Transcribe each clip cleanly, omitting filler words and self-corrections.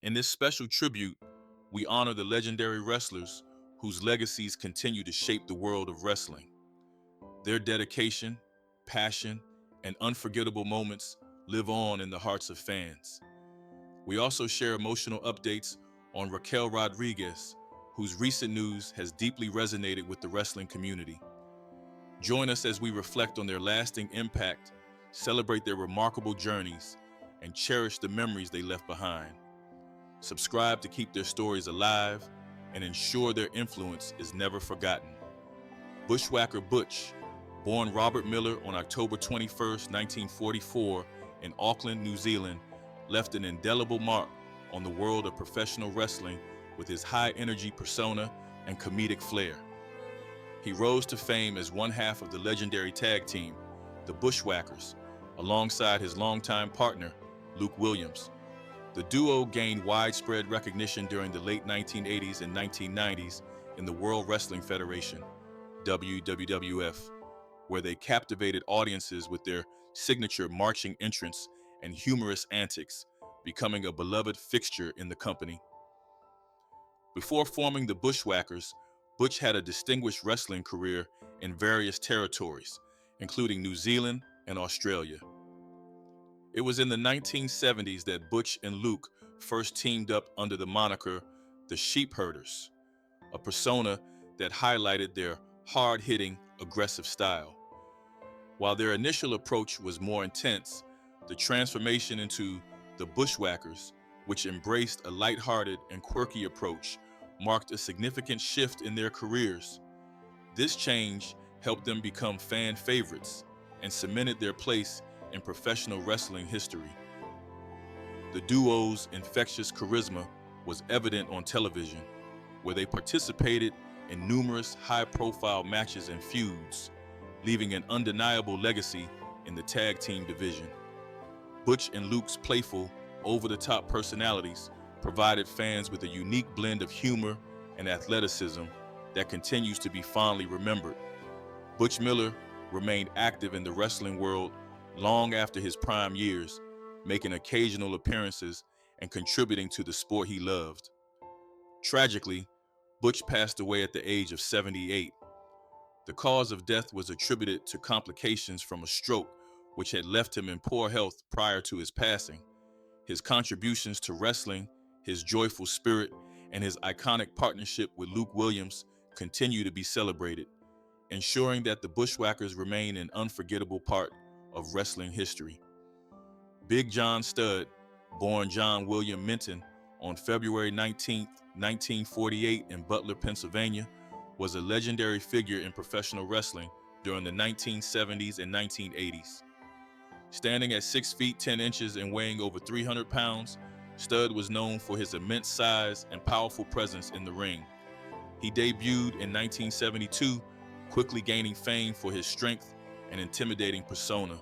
In this special tribute, we honor the legendary wrestlers whose legacies continue to shape the world of wrestling. Their dedication, passion, and unforgettable moments live on in the hearts of fans. We also share emotional updates on Raquel Rodriguez, whose recent news has deeply resonated with the wrestling community. Join us as we reflect on their lasting impact, celebrate their remarkable journeys, and cherish the memories they left behind. Subscribe to keep their stories alive and ensure their influence is never forgotten. Bushwhacker Butch, born Robert Miller on October 21, 1944, in Auckland, New Zealand, left an indelible mark on the world of professional wrestling with his high energy persona and comedic flair. He rose to fame as one half of the legendary tag team, the Bushwhackers, alongside his longtime partner, Luke Williams. The duo gained widespread recognition during the late 1980s and 1990s in the World Wrestling Federation, WWF, where they captivated audiences with their signature marching entrance and humorous antics, becoming a beloved fixture in the company. Before forming the Bushwhackers, Butch had a distinguished wrestling career in various territories, including New Zealand and Australia. It was in the 1970s that Butch and Luke first teamed up under the moniker the Sheep Herders, a persona that highlighted their hard-hitting, aggressive style. While their initial approach was more intense, the transformation into the Bushwhackers, which embraced a lighthearted and quirky approach, marked a significant shift in their careers. This change helped them become fan favorites and cemented their place in professional wrestling history. The duo's infectious charisma was evident on television, where they participated in numerous high-profile matches and feuds, leaving an undeniable legacy in the tag team division. Butch and Luke's playful, over-the-top personalities provided fans with a unique blend of humor and athleticism that continues to be fondly remembered. Butch Miller remained active in the wrestling world long after his prime years, making occasional appearances and contributing to the sport he loved. Tragically, Butch passed away at the age of 78. The cause of death was attributed to complications from a stroke, which had left him in poor health prior to his passing. His contributions to wrestling, his joyful spirit, and his iconic partnership with Luke Williams continue to be celebrated, ensuring that the Bushwhackers remain an unforgettable part of wrestling history. Big John Studd, born John William Minton on February 19, 1948 in Butler, Pennsylvania, was a legendary figure in professional wrestling during the 1970s and 1980s. Standing at 6 feet 10 inches and weighing over 300 pounds, Studd was known for his immense size and powerful presence in the ring. He debuted in 1972, quickly gaining fame for his strength and intimidating persona.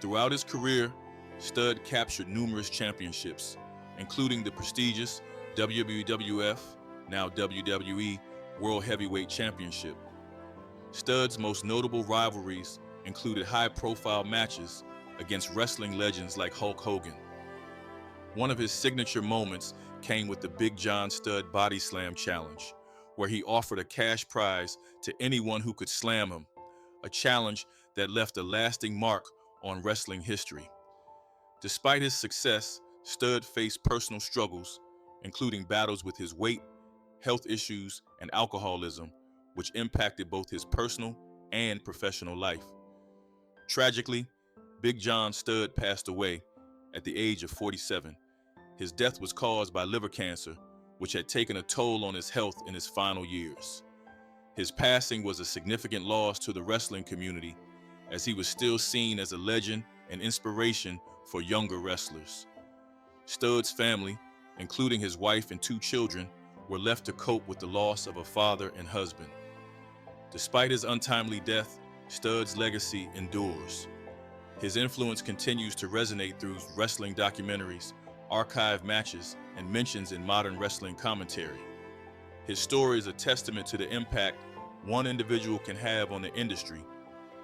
Throughout his career, Studd captured numerous championships, including the prestigious WWF, now WWE, World Heavyweight Championship. Studd's most notable rivalries included high-profile matches against wrestling legends like Hulk Hogan. One of his signature moments came with the Big John Studd Body Slam Challenge, where he offered a cash prize to anyone who could slam him, a challenge that left a lasting mark on wrestling history. Despite his success, Studd faced personal struggles, including battles with his weight, health issues, and alcoholism, which impacted both his personal and professional life. Tragically, Big John Studd passed away at the age of 47. His death was caused by liver cancer, which had taken a toll on his health in his final years. His passing was a significant loss to the wrestling community, as he was still seen as a legend and inspiration for younger wrestlers. Studd's family, including his wife and 2 children, were left to cope with the loss of a father and husband. Despite his untimely death, Studd's legacy endures. His influence continues to resonate through wrestling documentaries, archive matches, and mentions in modern wrestling commentary. His story is a testament to the impact one individual can have on the industry,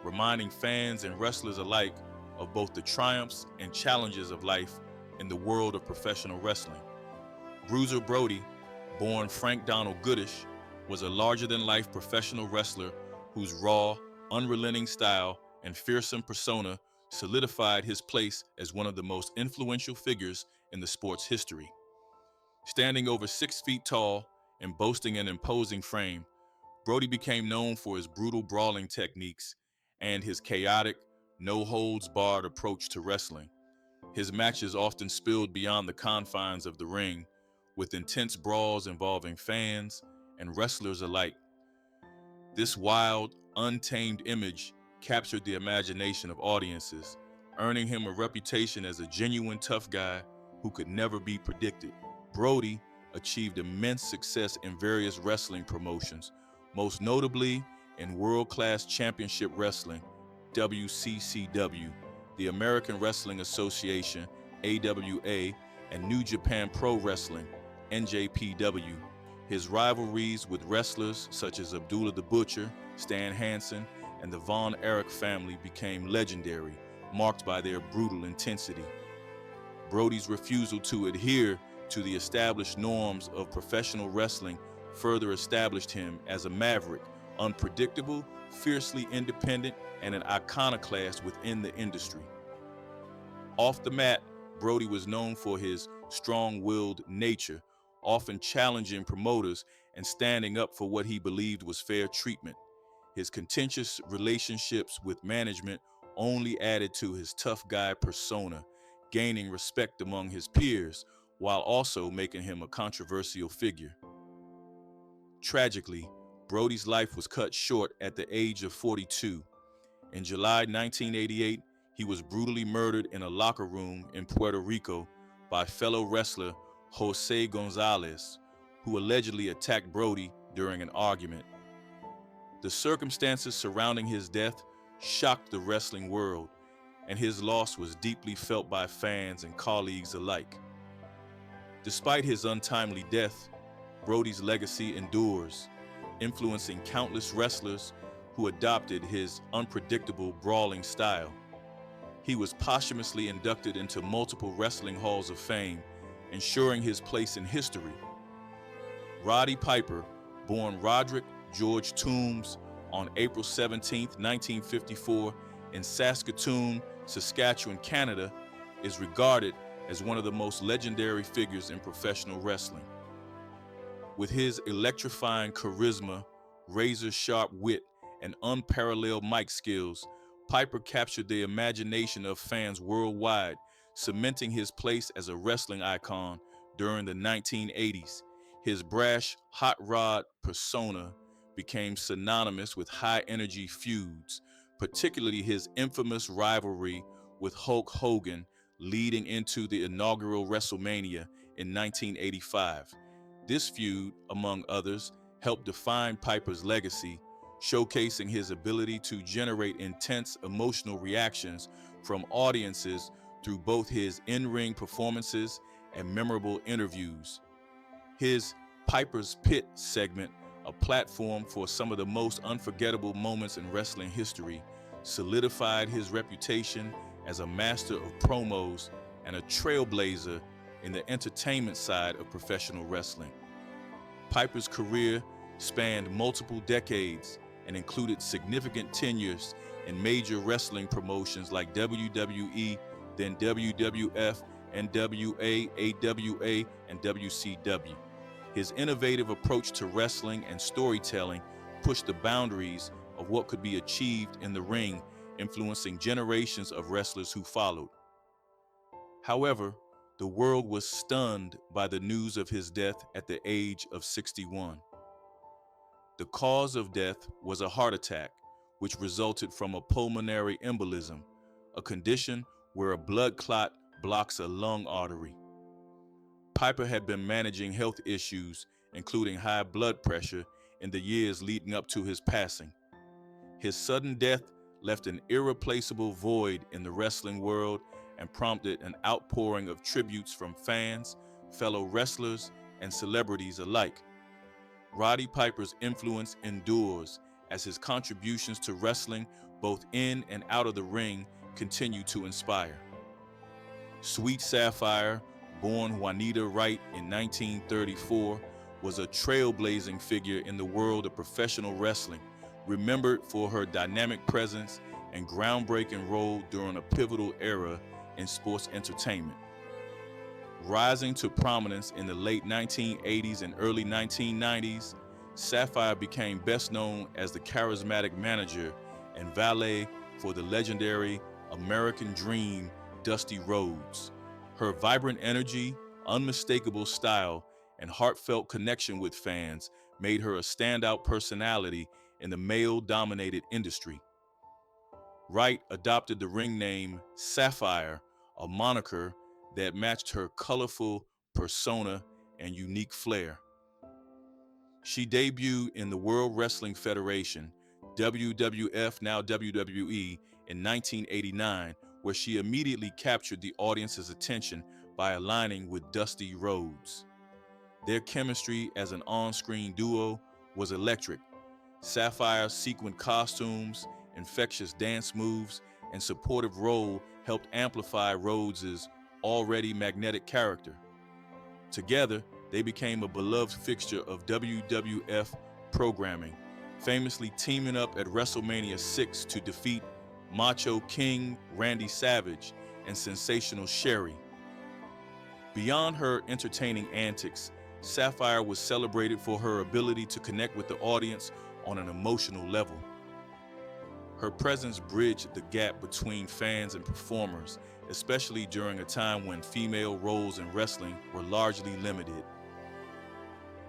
reminding fans and wrestlers alike of both the triumphs and challenges of life in the world of professional wrestling. Bruiser Brody, born Frank Donald Goodish, was a larger-than-life professional wrestler whose raw, unrelenting style and fearsome persona solidified his place as one of the most influential figures in the sport's history. Standing over 6 feet tall and boasting an imposing frame, Brody became known for his brutal brawling techniques and his chaotic, no-holds-barred approach to wrestling. His matches often spilled beyond the confines of the ring, with intense brawls involving fans and wrestlers alike. This wild, untamed image captured the imagination of audiences, earning him a reputation as a genuine tough guy who could never be predicted. Brody achieved immense success in various wrestling promotions, most notably in World-Class Championship Wrestling, WCCW, the American Wrestling Association, AWA, and New Japan Pro Wrestling, NJPW. His rivalries with wrestlers such as Abdullah the Butcher, Stan Hansen, and the Von Erich family became legendary, marked by their brutal intensity. Brody's refusal to adhere to the established norms of professional wrestling further established him as a maverick, unpredictable, fiercely independent, and an iconoclast within the industry. Off the mat, Brody was known for his strong-willed nature, often challenging promoters and standing up for what he believed was fair treatment. His contentious relationships with management only added to his tough guy persona, gaining respect among his peers while also making him a controversial figure. Tragically, Brody's life was cut short at the age of 42. In July 1988, he was brutally murdered in a locker room in Puerto Rico by fellow wrestler Jose Gonzalez, who allegedly attacked Brody during an argument. The circumstances surrounding his death shocked the wrestling world, and his loss was deeply felt by fans and colleagues alike. Despite his untimely death, Brody's legacy endures, influencing countless wrestlers who adopted his unpredictable brawling style. He was posthumously inducted into multiple wrestling halls of fame, ensuring his place in history. Roddy Piper, born Roderick George Toombs on April 17, 1954, in Saskatoon, Saskatchewan, Canada, is regarded as one of the most legendary figures in professional wrestling. With his electrifying charisma, razor-sharp wit, and unparalleled mic skills, Piper captured the imagination of fans worldwide, cementing his place as a wrestling icon during the 1980s. His brash, hot rod persona became synonymous with high-energy feuds, particularly his infamous rivalry with Hulk Hogan leading into the inaugural WrestleMania in 1985. This feud, among others, helped define Piper's legacy, showcasing his ability to generate intense emotional reactions from audiences through both his in-ring performances and memorable interviews. His Piper's Pit segment, a platform for some of the most unforgettable moments in wrestling history, solidified his reputation as a master of promos and a trailblazer in the entertainment side of professional wrestling. Piper's career spanned multiple decades and included significant tenures in major wrestling promotions like WWE, then WWF, NWA, AWA, and WCW. His innovative approach to wrestling and storytelling pushed the boundaries of what could be achieved in the ring, influencing generations of wrestlers who followed. However, the world was stunned by the news of his death at the age of 61. The cause of death was a heart attack, which resulted from a pulmonary embolism, a condition where a blood clot blocks a lung artery. Piper had been managing health issues, including high blood pressure, in the years leading up to his passing. His sudden death left an irreplaceable void in the wrestling world and prompted an outpouring of tributes from fans, fellow wrestlers, and celebrities alike. Roddy Piper's influence endures as his contributions to wrestling, both in and out of the ring, continue to inspire. Sweet Sapphire, born Juanita Wright in 1934, was a trailblazing figure in the world of professional wrestling, remembered for her dynamic presence and groundbreaking role during a pivotal era in sports entertainment. Rising to prominence in the late 1980s and early 1990s, Sapphire became best known as the charismatic manager and valet for the legendary American Dream, Dusty Rhodes. Her vibrant energy, unmistakable style, and heartfelt connection with fans made her a standout personality in the male-dominated industry. Wright adopted the ring name Sapphire, a moniker that matched her colorful persona and unique flair. She debuted in the World Wrestling Federation, WWF, now WWE, in 1989, where she immediately captured the audience's attention by aligning with Dusty Rhodes. Their chemistry as an on-screen duo was electric. Sapphire's sequined costumes, infectious dance moves, and supportive role helped amplify Rhodes' already magnetic character. Together, they became a beloved fixture of WWF programming, famously teaming up at WrestleMania 6 to defeat Macho King Randy Savage and Sensational Sherry. Beyond her entertaining antics, Sapphire was celebrated for her ability to connect with the audience on an emotional level. Her presence bridged the gap between fans and performers, especially during a time when female roles in wrestling were largely limited.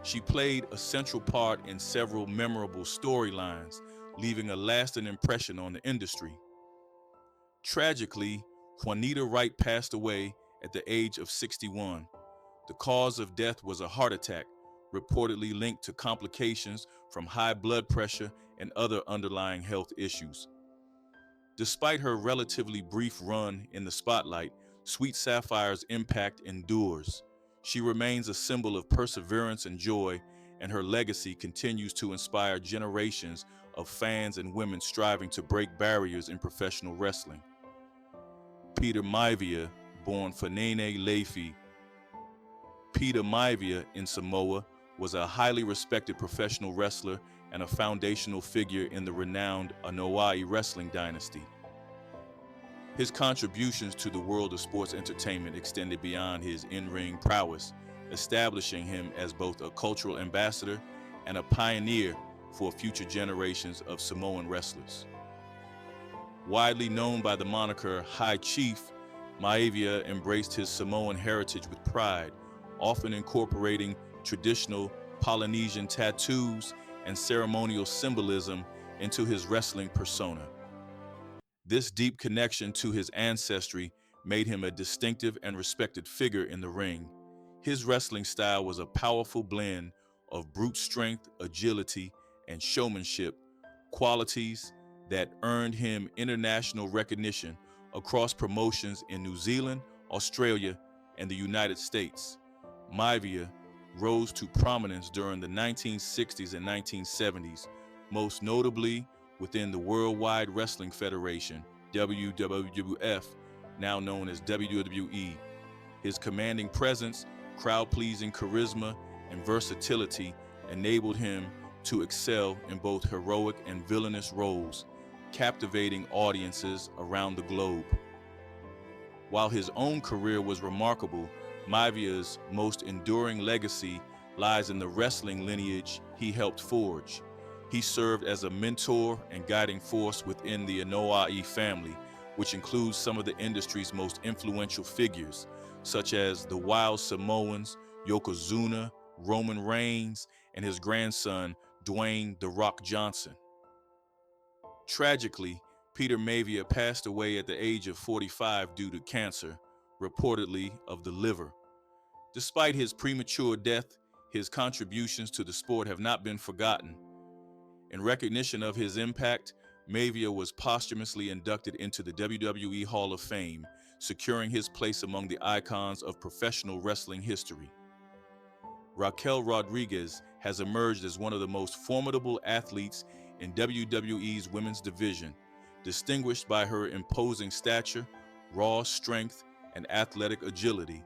She played a central part in several memorable storylines, leaving a lasting impression on the industry. Tragically, Juanita Wright passed away at the age of 61. The cause of death was a heart attack, reportedly linked to complications from high blood pressure and other underlying health issues. Despite her relatively brief run in the spotlight, Sweet Sapphire's impact endures. She remains a symbol of perseverance and joy, and her legacy continues to inspire generations of fans and women striving to break barriers in professional wrestling. Peter Maivia, born Fanene Leifi. Peter Maivia in Samoa was a highly respected professional wrestler and a foundational figure in the renowned Anoa'i wrestling dynasty. His contributions to the world of sports entertainment extended beyond his in-ring prowess, establishing him as both a cultural ambassador and a pioneer for future generations of Samoan wrestlers. Widely known by the moniker High Chief, Maivia embraced his Samoan heritage with pride, often incorporating traditional Polynesian tattoos and ceremonial symbolism into his wrestling persona. This deep connection to his ancestry made him a distinctive and respected figure in the ring. His wrestling style was a powerful blend of brute strength, agility, and showmanship, qualities that earned him international recognition across promotions in New Zealand, Australia, and the United States. Maivia rose to prominence during the 1960s and 1970s, most notably within the Worldwide Wrestling Federation, WWF, now known as WWE. His commanding presence, crowd-pleasing charisma, and versatility enabled him to excel in both heroic and villainous roles, captivating audiences around the globe. While his own career was remarkable, Maivia's most enduring legacy lies in the wrestling lineage he helped forge. He served as a mentor and guiding force within the Anoa'i family, which includes some of the industry's most influential figures, such as the Wild Samoans, Yokozuna, Roman Reigns, and his grandson, Dwayne "The Rock" Johnson. Tragically, Peter Maivia passed away at the age of 45 due to cancer, reportedly of the liver. Despite his premature death, his contributions to the sport have not been forgotten. In recognition of his impact, Maivia was posthumously inducted into the WWE Hall of Fame, securing his place among the icons of professional wrestling history. Raquel Rodriguez has emerged as one of the most formidable athletes in WWE's women's division, distinguished by her imposing stature, raw strength, and athletic agility.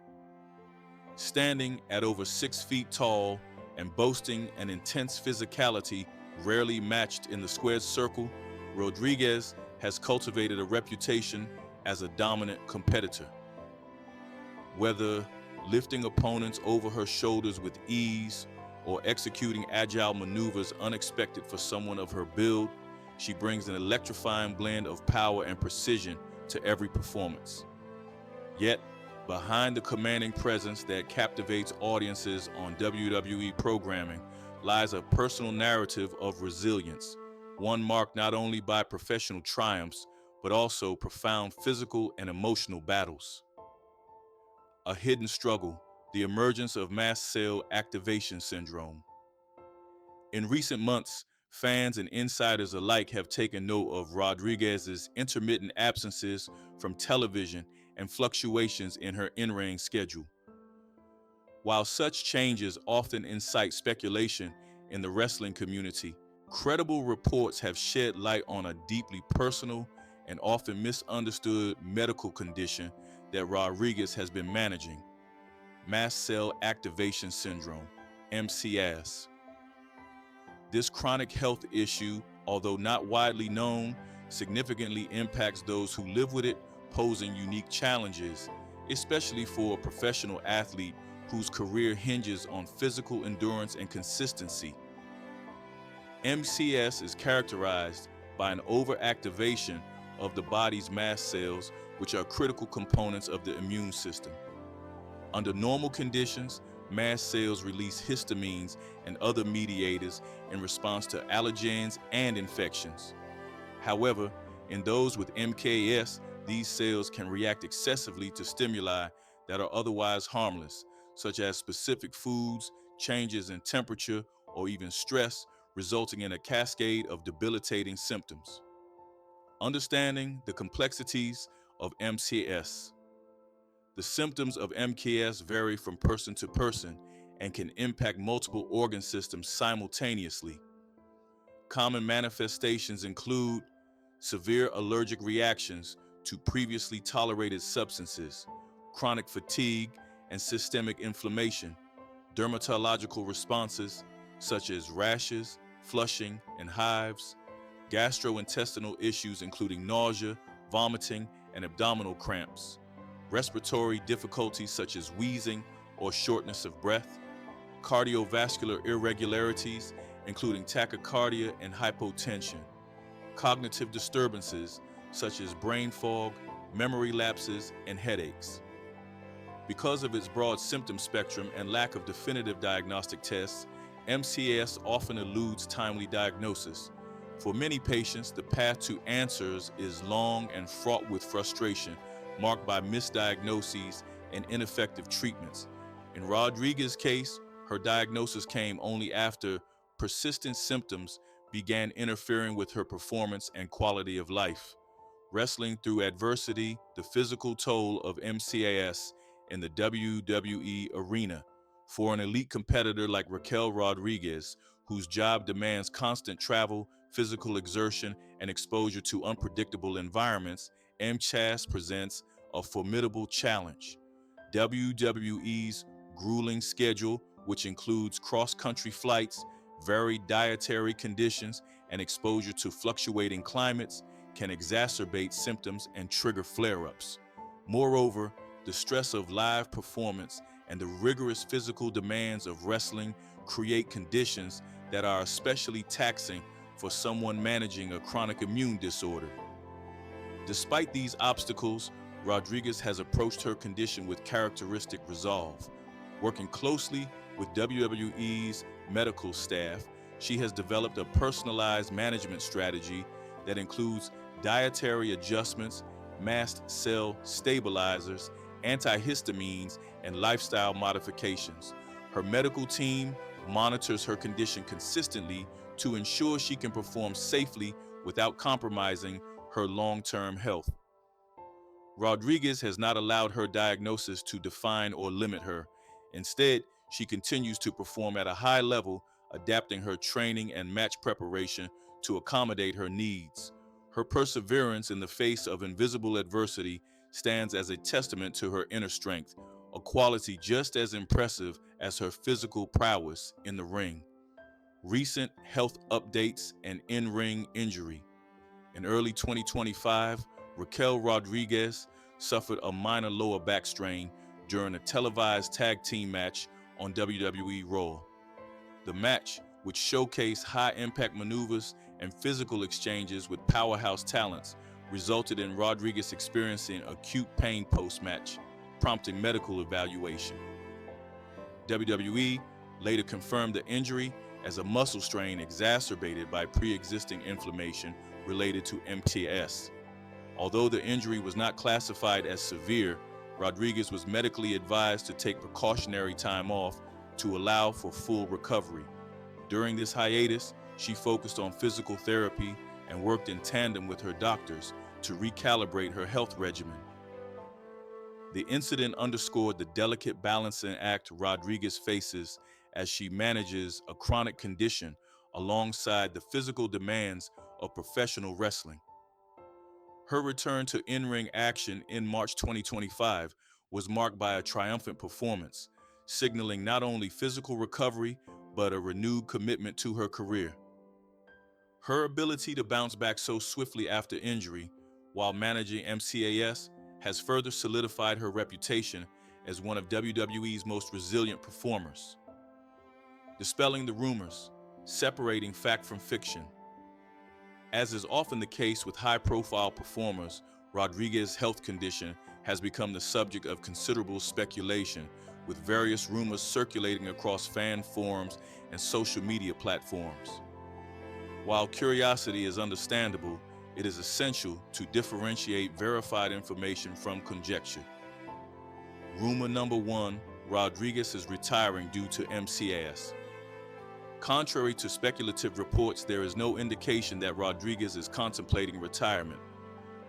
Standing at over 6 feet tall and boasting an intense physicality rarely matched in the squared circle, Rodriguez has cultivated a reputation as a dominant competitor. Whether lifting opponents over her shoulders with ease or executing agile maneuvers unexpected for someone of her build, she brings an electrifying blend of power and precision to every performance. Yet, behind the commanding presence that captivates audiences on WWE programming lies a personal narrative of resilience, one marked not only by professional triumphs, but also profound physical and emotional battles. A hidden struggle, the emergence of mast cell activation syndrome. In recent months, fans and insiders alike have taken note of Rodriguez's intermittent absences from television and fluctuations in her in-ring schedule. While such changes often incite speculation in the wrestling community, credible reports have shed light on a deeply personal and often misunderstood medical condition that Rodriguez has been managing: mast cell activation syndrome, MCS. This chronic health issue, although not widely known, significantly impacts those who live with it, posing unique challenges, especially for a professional athlete whose career hinges on physical endurance and consistency. MCS is characterized by an overactivation of the body's mast cells, which are critical components of the immune system. Under normal conditions, mast cells release histamines and other mediators in response to allergens and infections. However, in those with MKS, these cells can react excessively to stimuli that are otherwise harmless, such as specific foods, changes in temperature, or even stress, resulting in a cascade of debilitating symptoms. Understanding the complexities of MCS. The symptoms of MKS vary from person to person and can impact multiple organ systems simultaneously. Common manifestations include severe allergic reactions to previously tolerated substances, chronic fatigue and systemic inflammation, dermatological responses such as rashes, flushing, and hives, gastrointestinal issues including nausea, vomiting, and abdominal cramps, respiratory difficulties such as wheezing or shortness of breath, cardiovascular irregularities including tachycardia and hypotension, cognitive disturbances such as brain fog, memory lapses, and headaches. Because of its broad symptom spectrum and lack of definitive diagnostic tests, MCS often eludes timely diagnosis. For many patients, the path to answers is long and fraught with frustration, marked by misdiagnoses and ineffective treatments. In Rodriguez's case, her diagnosis came only after persistent symptoms began interfering with her performance and quality of life. Wrestling through adversity, the physical toll of MCAS in the WWE arena. For an elite competitor like Raquel Rodriguez, whose job demands constant travel, physical exertion, and exposure to unpredictable environments, MCAS presents a formidable challenge. WWE's grueling schedule, which includes cross-country flights, varied dietary conditions, and exposure to fluctuating climates, can exacerbate symptoms and trigger flare-ups. Moreover, the stress of live performance and the rigorous physical demands of wrestling create conditions that are especially taxing for someone managing a chronic immune disorder. Despite these obstacles, Rodriguez has approached her condition with characteristic resolve. Working closely with WWE's medical staff, she has developed a personalized management strategy that includes dietary adjustments, mast cell stabilizers, antihistamines, and lifestyle modifications. Her medical team monitors her condition consistently to ensure she can perform safely without compromising her long-term health. Rodriguez has not allowed her diagnosis to define or limit her. Instead, she continues to perform at a high level, adapting her training and match preparation to accommodate her needs. Her perseverance in the face of invisible adversity stands as a testament to her inner strength, a quality just as impressive as her physical prowess in the ring. Recent health updates and in-ring injury. In early 2025, Raquel Rodriguez suffered a minor lower back strain during a televised tag team match on WWE Raw. The match, which showcased high-impact maneuvers and physical exchanges with powerhouse talents, resulted in Rodriguez experiencing acute pain post-match, prompting medical evaluation. WWE later confirmed the injury as a muscle strain exacerbated by pre-existing inflammation related to MTS. Although the injury was not classified as severe, Rodriguez was medically advised to take precautionary time off to allow for full recovery. During this hiatus, she focused on physical therapy and worked in tandem with her doctors to recalibrate her health regimen. The incident underscored the delicate balancing act Rodriguez faces as she manages a chronic condition alongside the physical demands of professional wrestling. Her return to in-ring action in March 2025 was marked by a triumphant performance, signaling not only physical recovery, but a renewed commitment to her career. Her ability to bounce back so swiftly after injury, while managing MCAS, has further solidified her reputation as one of WWE's most resilient performers. Dispelling the rumors, separating fact from fiction. As is often the case with high-profile performers, Rodriguez's health condition has become the subject of considerable speculation, with various rumors circulating across fan forums and social media platforms. While curiosity is understandable, it is essential to differentiate verified information from conjecture. Rumor number 1, Rodriguez is retiring due to MCAS. Contrary to speculative reports, there is no indication that Rodriguez is contemplating retirement.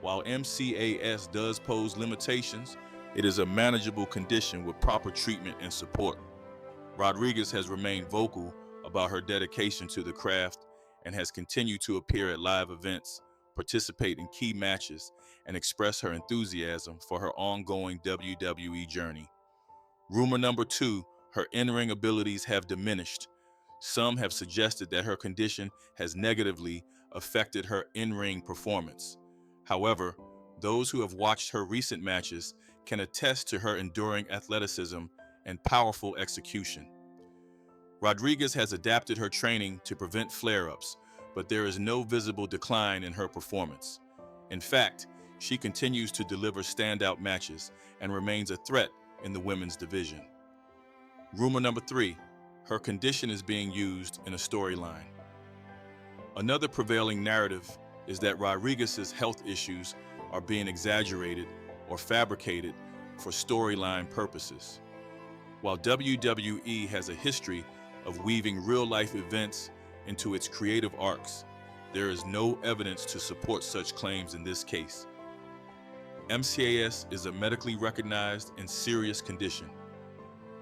While MCAS does pose limitations, it is a manageable condition with proper treatment and support. Rodriguez has remained vocal about her dedication to the craft and has continued to appear at live events, participate in key matches, and express her enthusiasm for her ongoing WWE journey. Rumor number 2, her in-ring abilities have diminished. Some have suggested that her condition has negatively affected her in-ring performance. However, those who have watched her recent matches can attest to her enduring athleticism and powerful execution. Rodriguez has adapted her training to prevent flare-ups, but there is no visible decline in her performance. In fact, she continues to deliver standout matches and remains a threat in the women's division. Rumor number 3, her condition is being used in a storyline. Another prevailing narrative is that Rodriguez's health issues are being exaggerated or fabricated for storyline purposes. While WWE has a history of weaving real-life events into its creative arcs, there is no evidence to support such claims in this case. MCAS is a medically recognized and serious condition.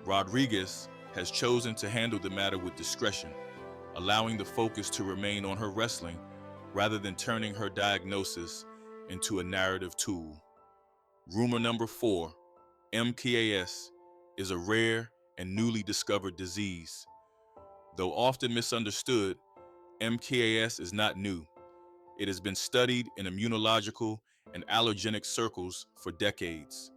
Rodriguez has chosen to handle the matter with discretion, allowing the focus to remain on her wrestling rather than turning her diagnosis into a narrative tool. Rumor number 4, MKAS is a rare and newly discovered disease. Though often misunderstood, MKAS is not new. It has been studied in immunological and allergenic circles for decades.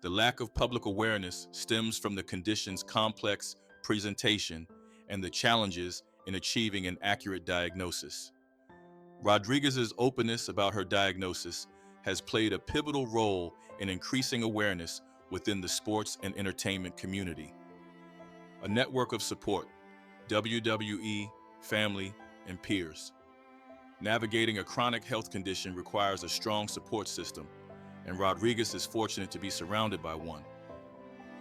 The lack of public awareness stems from the condition's complex presentation and the challenges in achieving an accurate diagnosis. Rodriguez's openness about her diagnosis has played a pivotal role in increasing awareness within the sports and entertainment community. A network of support, WWE, family, and peers. Navigating a chronic health condition requires a strong support system, and Rodriguez is fortunate to be surrounded by one.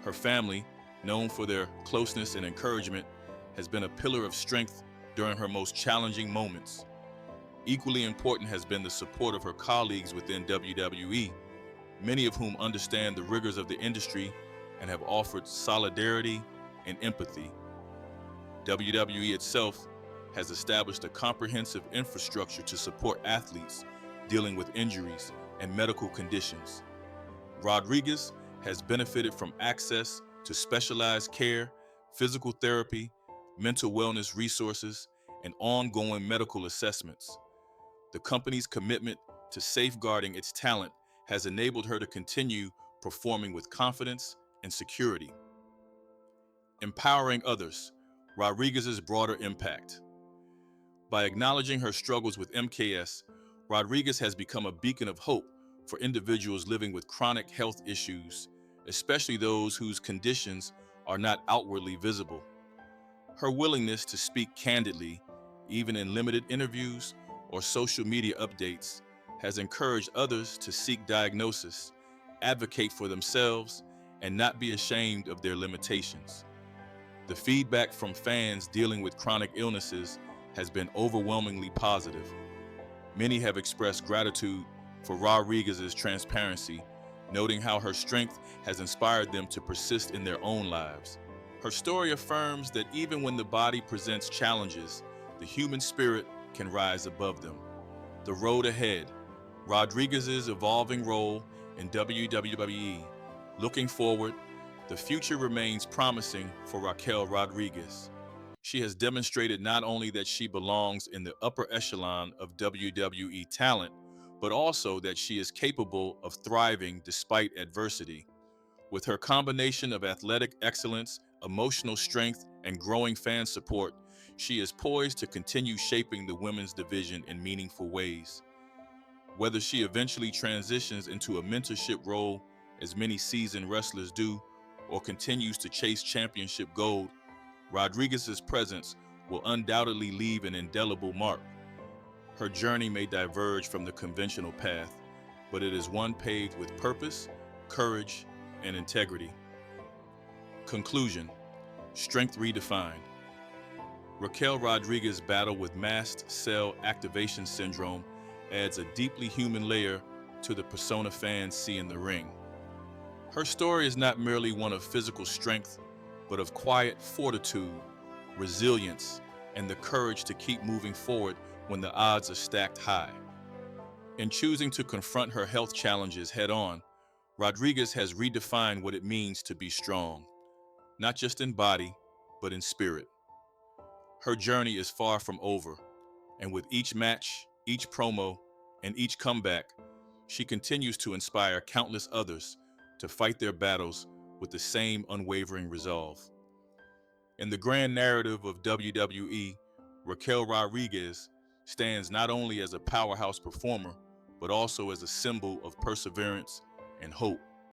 Her family, known for their closeness and encouragement, has been a pillar of strength during her most challenging moments. Equally important has been the support of her colleagues within WWE, many of whom understand the rigors of the industry and have offered solidarity and empathy. WWE itself has established a comprehensive infrastructure to support athletes dealing with injuries and medical conditions. Rodriguez has benefited from access to specialized care, physical therapy, mental wellness resources, and ongoing medical assessments. The company's commitment to safeguarding its talent has enabled her to continue performing with confidence and security. Empowering others, Rodriguez's broader impact. By acknowledging her struggles with MKS, Rodriguez has become a beacon of hope for individuals living with chronic health issues, especially those whose conditions are not outwardly visible. Her willingness to speak candidly, even in limited interviews or social media updates, has encouraged others to seek diagnosis, advocate for themselves, and not be ashamed of their limitations. The feedback from fans dealing with chronic illnesses has been overwhelmingly positive. Many have expressed gratitude for Rodriguez's transparency, noting how her strength has inspired them to persist in their own lives. Her story affirms that even when the body presents challenges, the human spirit can rise above them. The road ahead, Rodriguez's evolving role in WWE. Looking forward, the future remains promising for Raquel Rodriguez. She has demonstrated not only that she belongs in the upper echelon of WWE talent, but also that she is capable of thriving despite adversity. With her combination of athletic excellence, emotional strength, and growing fan support, she is poised to continue shaping the women's division in meaningful ways. Whether she eventually transitions into a mentorship role, as many seasoned wrestlers do, or continues to chase championship gold, Rodriguez's presence will undoubtedly leave an indelible mark. Her journey may diverge from the conventional path, but it is one paved with purpose, courage, and integrity. Conclusion: Strength redefined. Raquel Rodriguez's battle with mast cell activation syndrome adds a deeply human layer to the persona fans see in the ring. Her story is not merely one of physical strength, but of quiet fortitude, resilience, and the courage to keep moving forward when the odds are stacked high. In choosing to confront her health challenges head-on, Rodriguez has redefined what it means to be strong, not just in body, but in spirit. Her journey is far from over, and with each match, each promo, and each comeback, she continues to inspire countless others to fight their battles with the same unwavering resolve. In the grand narrative of WWE, Raquel Rodriguez stands not only as a powerhouse performer, but also as a symbol of perseverance and hope.